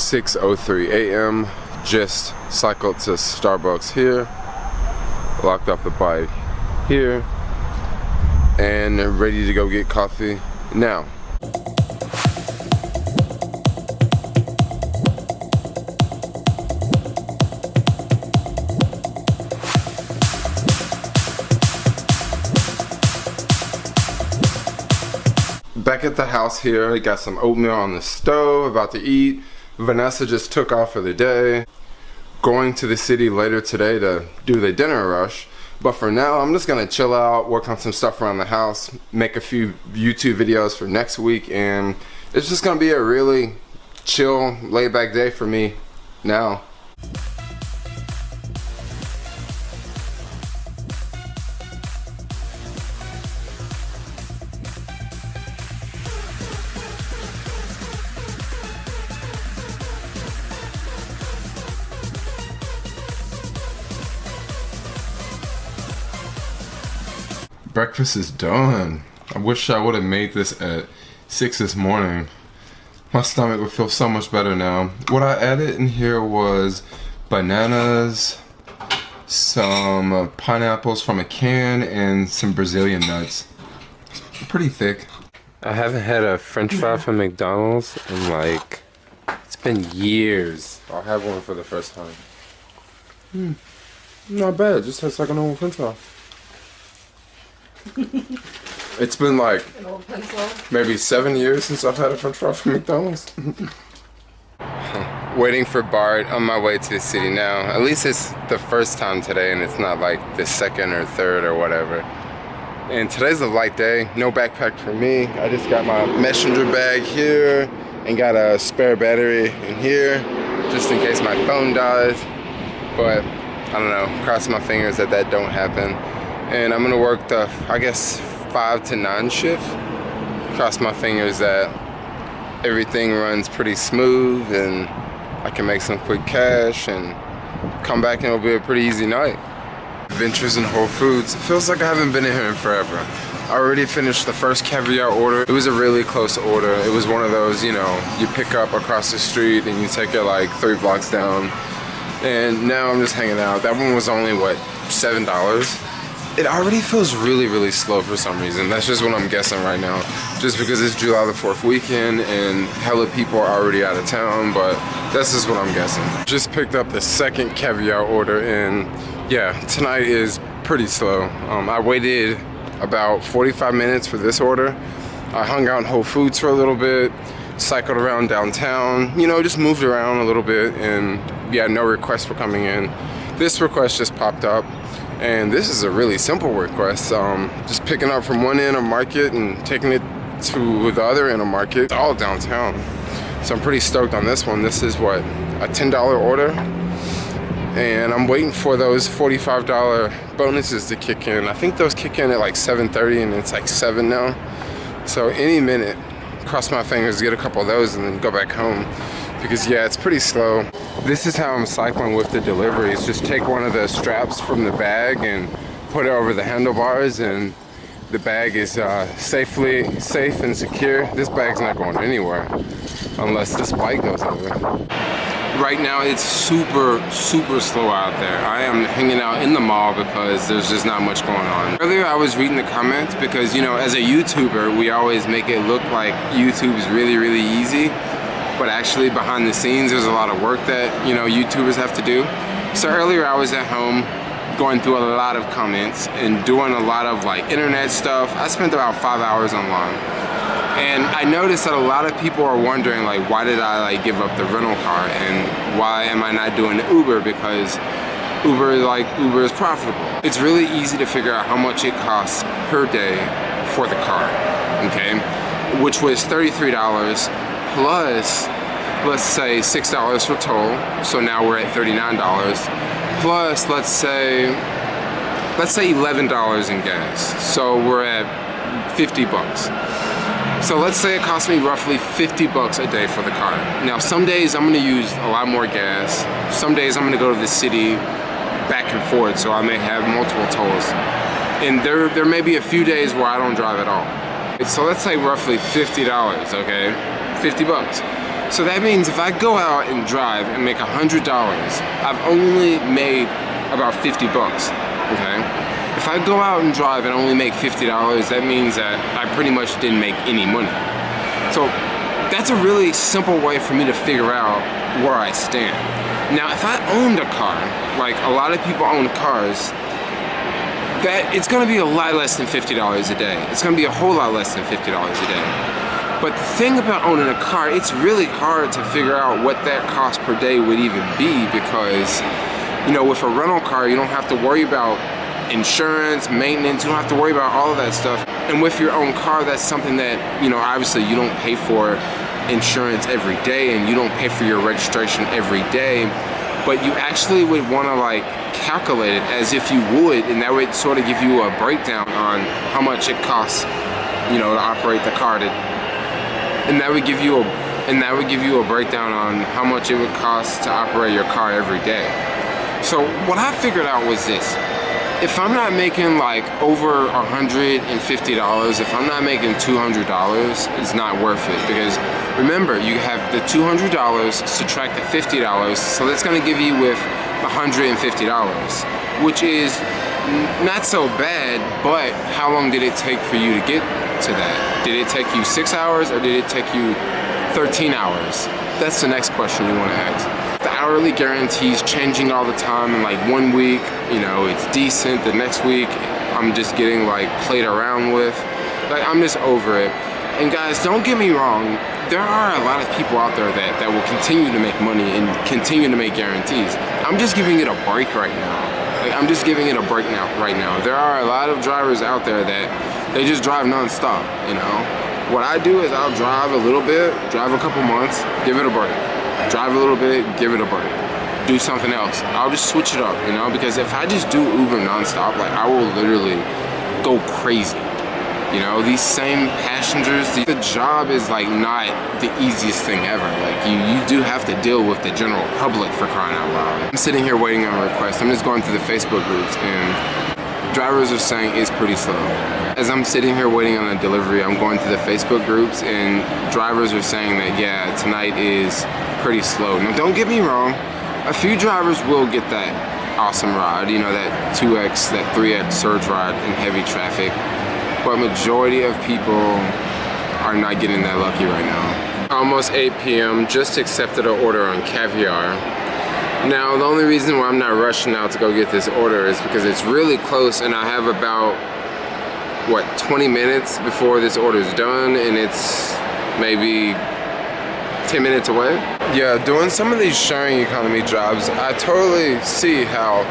6:03 a.m. Just cycled to Starbucks here, locked off the bike here, and ready to go get coffee now. Back at the house here, I got some oatmeal on the stove, about to eat. Vanessa just took off for the day. Going to the city later today to do the dinner rush. But for now, I'm just gonna chill out, work on some stuff around the house, make a few YouTube videos for next week, and it's just gonna be a really chill, laid back day for me now. Breakfast is done. I wish I would have made this at 6 this morning. My stomach would feel so much better now. What I added in here was bananas, some pineapples from a can, and some Brazilian nuts. Pretty thick. I haven't had a French fry from McDonald's in like, it's been years. I'll have one for the first time. Not bad, just tastes like a normal French fry. It's been like maybe 7 years since I've had a French fry from McDonald's. Waiting for Bart on my way to the city now. At least it's the first time today and it's not like the second or third or whatever. And today's a light day, no backpack for me. I just got my messenger bag here and got a spare battery in here just in case my phone dies. But I don't know, cross my fingers that that don't happen. And I'm gonna work the, I guess, 5 to 9 shift. Cross my fingers that everything runs pretty smooth and I can make some quick cash and come back and it'll be a pretty easy night. Adventures in Whole Foods. It feels like I haven't been in here in forever. I already finished the first caviar order. It was a really close order. It was one of those, you know, you pick up across the street and you take it like 3 blocks down. And now I'm just hanging out. That one was only, what, $7? It already feels really, really slow for some reason. That's just what I'm guessing right now. Just because it's July the 4th weekend and hella people are already out of town, but that's just what I'm guessing. Just picked up the second caviar order and yeah, tonight is pretty slow. I waited about 45 minutes for this order. I hung out in Whole Foods for a little bit, cycled around downtown, you know, just moved around a little bit and yeah, no requests were coming in. This request just popped up. And this is a really simple request. Just picking up from one end of market and taking it to the other end of market. It's all downtown. So I'm pretty stoked on this one. This is what, a $10 order? And I'm waiting for those $45 bonuses to kick in. I think those kick in at like 7:30 and it's like 7 now. So any minute, cross my fingers, get a couple of those and then go back home. Because yeah, it's pretty slow. This is how I'm cycling with the deliveries. Just take one of the straps from the bag and put it over the handlebars and the bag is safe and secure. This bag's not going anywhere unless this bike goes over. Right now it's super slow out there. I am hanging out in the mall because there's just not much going on. Earlier I was reading the comments because, you know, as a YouTuber, we always make it look like YouTube is really easy. But actually behind the scenes there's a lot of work that, you know, YouTubers have to do. So earlier I was at home going through a lot of comments and doing a lot of like internet stuff. I spent about 5 hours online. And I noticed that a lot of people are wondering like, why did I like give up the rental car and why am I not doing Uber? Because Uber is profitable. It's really easy to figure out how much it costs per day for the car, okay? Which was $33. Plus, let's say $6 for toll, so now we're at $39. Plus, let's say $11 in gas, so we're at 50 bucks. So let's say it costs me roughly 50 bucks a day for the car. Now, some days I'm gonna use a lot more gas. Some days I'm gonna go to the city back and forth, so I may have multiple tolls. And there may be a few days where I don't drive at all. So let's say roughly $50, okay? 50 bucks. So that means if I go out and drive and make $100, I've only made about 50 bucks, okay? If I go out and drive and only make $50, that means that I pretty much didn't make any money. So that's a really simple way for me to figure out where I stand. Now, if I owned a car, like a lot of people own cars, that it's gonna be a lot less than $50 a day. It's gonna be a whole lot less than $50 a day. But the thing about owning a car, it's really hard to figure out what that cost per day would even be, because, you know, with a rental car, you don't have to worry about insurance, maintenance, you don't have to worry about all of that stuff. And with your own car, that's something that, you know, obviously you don't pay for insurance every day and you don't pay for your registration every day, but you actually would want to like calculate it as if you would, and that would sort of give you a breakdown on how much it costs, you know, to operate the car, and that would give you a breakdown on how much it would cost to operate your car every day. So what I figured out was this: if I'm not making like over $150, if I'm not making $200, it's not worth it. Because remember, you have the $200 subtract the $50, so that's going to give you with $150, which is not so bad. But how long did it take for you to get to that? Did it take you 6 hours or did it take you 13 hours? That's the next question you want to ask. The hourly guarantee's changing all the time, and like 1 week, you know, it's decent. The next week, I'm just getting like played around with. Like, I'm just over it. And guys, don't get me wrong, there are a lot of people out there that will continue to make money and continue to make guarantees. I'm just giving it a break right now. Like, I'm just giving it a break now, right now. There are a lot of drivers out there that they just drive non-stop, you know? What I do is I'll drive a little bit, drive a couple months, give it a break. Drive a little bit, give it a break. Do something else. I'll just switch it up, you know? Because if I just do Uber non-stop, like, I will literally go crazy. You know, these same passengers, the job is like not the easiest thing ever. Like, you do have to deal with the general public, for crying out loud. I'm sitting here waiting on a request. I'm just going through the Facebook groups, and drivers are saying it's pretty slow. As I'm sitting here waiting on a delivery, I'm going through the Facebook groups, and drivers are saying that, yeah, tonight is pretty slow. Now, don't get me wrong, a few drivers will get that awesome ride, you know, that 2x, that 3x surge ride in heavy traffic, but majority of people are not getting that lucky right now. Almost 8 p.m., just accepted an order on Caviar. Now, the only reason why I'm not rushing out to go get this order is because it's really close, and I have about, what, 20 minutes before this order is done, and it's maybe 10 minutes away. Yeah, doing some of these sharing economy jobs, I totally see how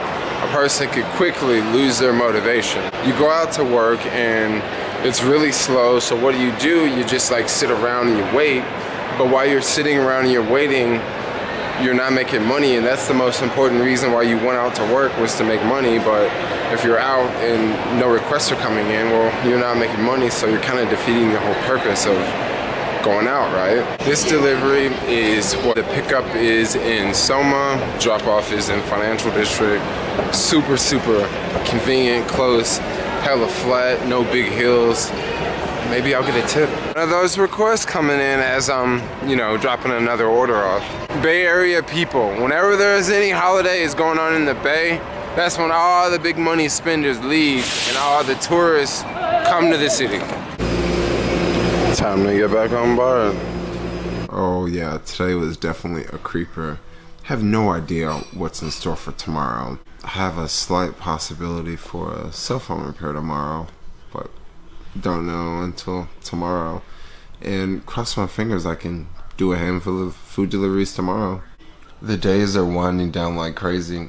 a person could quickly lose their motivation. You go out to work and it's really slow, so what do? You just like sit around and you wait, but while you're sitting around and you're waiting, you're not making money, and that's the most important reason why you went out to work, was to make money. But if you're out and no requests are coming in, well, you're not making money, so you're kind of defeating the whole purpose of going out, right? This delivery is what the pickup is in SOMO, drop off is in Financial District. Super, super convenient, close, hella flat, no big hills. Maybe I'll get a tip. One of those requests coming in as I'm, you know, dropping another order off. Bay Area people, whenever there's any holidays going on in the Bay, that's when all the big money spenders leave and all the tourists come to the city. Time to get back on board. Oh yeah, today was definitely a creeper. Have no idea what's in store for tomorrow. I have a slight possibility for a cell phone repair tomorrow, but don't know until tomorrow. And cross my fingers I can do a handful of food deliveries tomorrow. The days are winding down like crazy.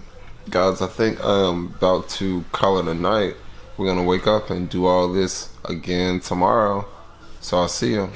Guys, I think I'm about to call it a night. We're gonna wake up and do all this again tomorrow. So I'll see you.